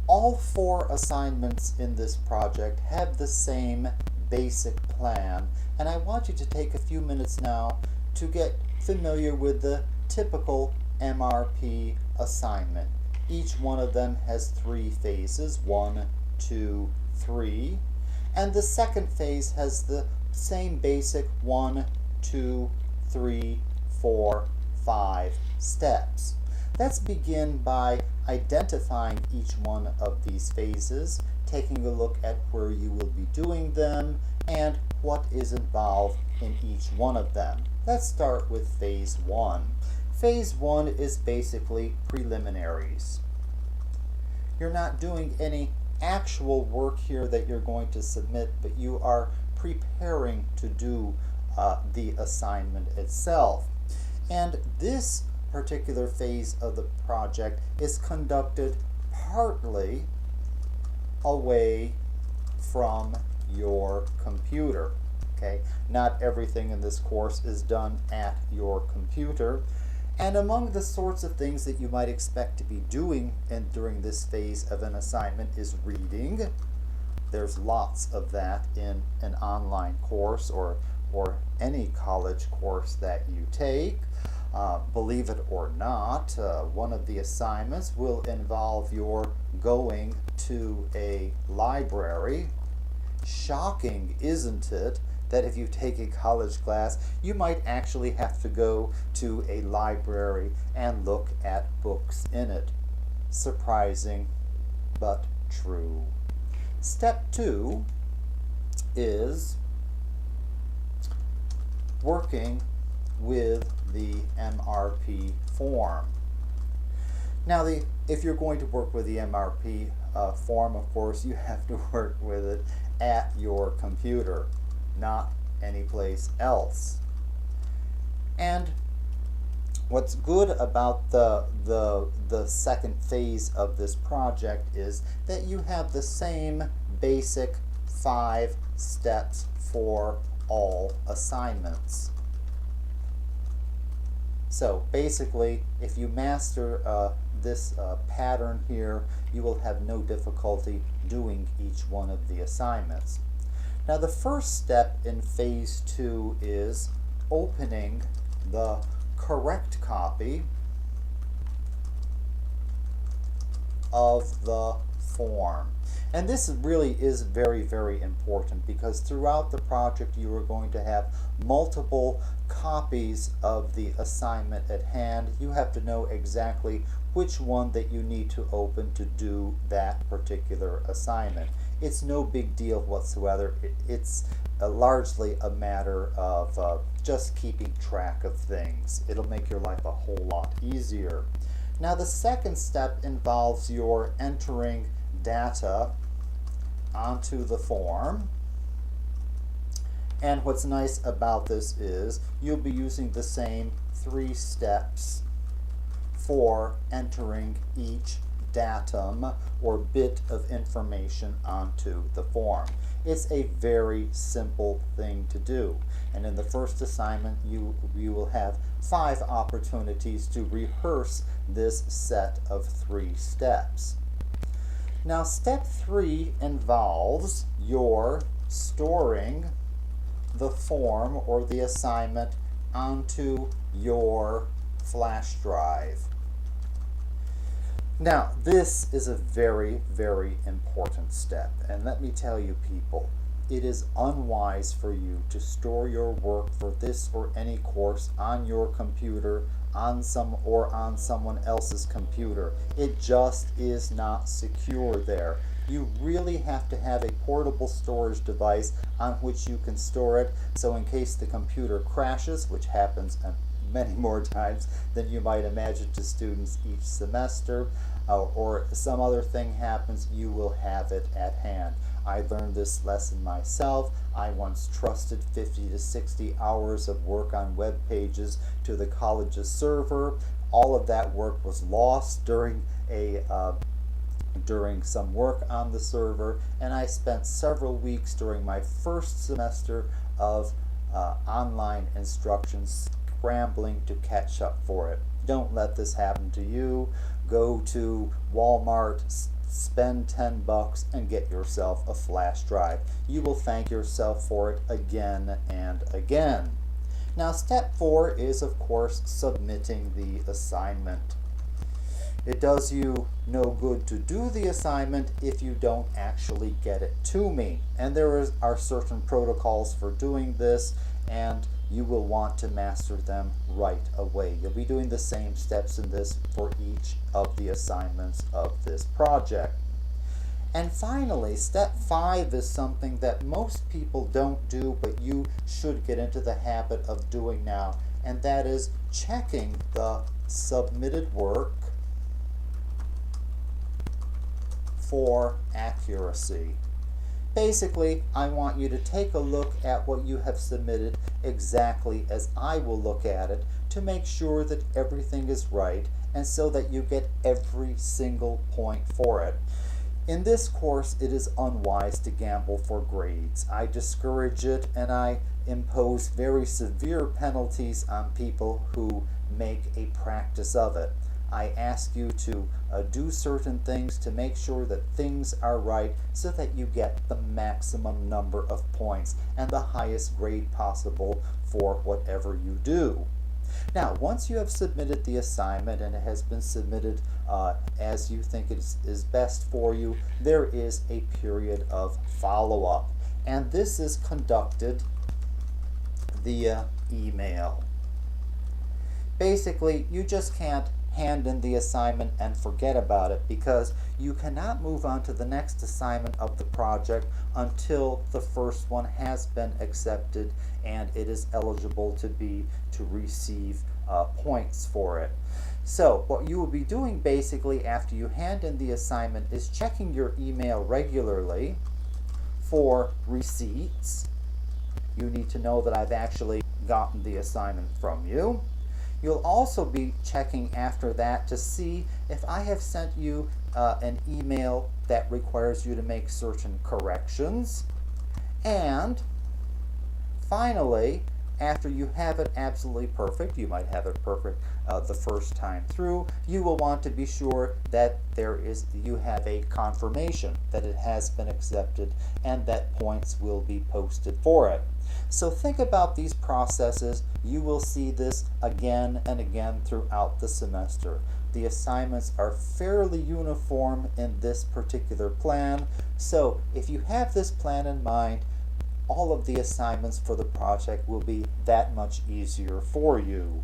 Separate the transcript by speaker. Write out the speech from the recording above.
Speaker 1: All 4 assignments in this project have the same basic plan, and I want you to take a few minutes now to get familiar with the typical MRP assignment. Each one of them has 3 phases, 1, 2, 3, and the second phase has the same basic 1, 2, 3, 4, 5 steps. Let's begin by identifying each one of these phases, taking a look at where you will be doing them, and what is involved in each one of them. Let's start with phase 1. Phase 1 is basically preliminaries. You're not doing any actual work here that you're going to submit, but you are preparing to do the assignment itself. And this particular phase of the project is conducted partly away from your computer. Okay, not everything in this course is done at your computer. And among the sorts of things that you might expect to be doing during this phase of an assignment is reading. There's lots of that in an online course or any college course that you take. Believe it or not, one of the assignments will involve your going to a library. Shocking, isn't it, that if you take a college class, you might actually have to go to a library and look at books in it. Surprising, but true. Step 2 is working with the MRP form. Now, if you're going to work with the MRP form, of course, you have to work with it at your computer, not anyplace else. And what's good about the second phase of this project is that you have the same basic 5 steps for all assignments. So basically, if you master this pattern here, you will have no difficulty doing each one of the assignments. Now, the first step in phase 2 is opening the correct copy of the form. And this really is very, very important, because throughout the project you are going to have multiple copies of the assignment at hand. You have to know exactly which one that you need to open to do that particular assignment. It's no big deal whatsoever. It's largely a matter of just keeping track of things. It'll make your life a whole lot easier. Now, the second step involves your entering data onto the form. And what's nice about this is you'll be using the same 3 steps for entering each datum or bit of information onto the form. It's a very simple thing to do. And in the first assignment, you will have 5 opportunities to rehearse this set of 3 steps. Now, step 3 involves your storing the form or the assignment onto your flash drive. Now, this is a very, very important step, and let me tell you, people, it is unwise for you to store your work for this or any course on your computer, on someone else's computer. It just is not secure there. You really have to have a portable storage device on which you can store it, so in case the computer crashes, which happens many more times than you might imagine to students each semester, or some other thing happens, you will have it at hand. I learned this lesson myself. I once trusted 50 to 60 hours of work on web pages to the college's server. All of that work was lost during some work on the server, and I spent several weeks during my first semester of online instruction scrambling to catch up for it. Don't let this happen to you. Go to Walmart, spend $10 and get yourself a flash drive. You will thank yourself for it again and again. Now, step 4 is, of course, submitting the assignment. It does you no good to do the assignment if you don't actually get it to me. And there are certain protocols for doing this, and you will want to master them right away. You'll be doing the same steps in this for each of the assignments of this project. And finally, step 5 is something that most people don't do, but you should get into the habit of doing now, and that is checking the submitted work for accuracy. Basically, I want you to take a look at what you have submitted exactly as I will look at it to make sure that everything is right, and so that you get every single point for it. In this course, it is unwise to gamble for grades. I discourage it, and I impose very severe penalties on people who make a practice of it. I ask you to do certain things to make sure that things are right so that you get the maximum number of points and the highest grade possible for whatever you do. Now, once you have submitted the assignment and it has been submitted as you think it is best for you, there is a period of follow-up. And this is conducted via email. Basically, you just can't hand in the assignment and forget about it, because you cannot move on to the next assignment of the project until the first one has been accepted and it is eligible to receive points for it. So what you will be doing basically after you hand in the assignment is checking your email regularly for receipts. You need to know that I've actually gotten the assignment from you. You'll also be checking after that to see if I have sent you an email that requires you to make certain corrections. And finally, after you have it absolutely perfect, you might have it perfect the first time through, you will want to be sure that you have a confirmation that it has been accepted and that points will be posted for it. So think about these processes. You will see this again and again throughout the semester. The assignments are fairly uniform in this particular plan, so if you have this plan in mind, all of the assignments for the project will be that much easier for you.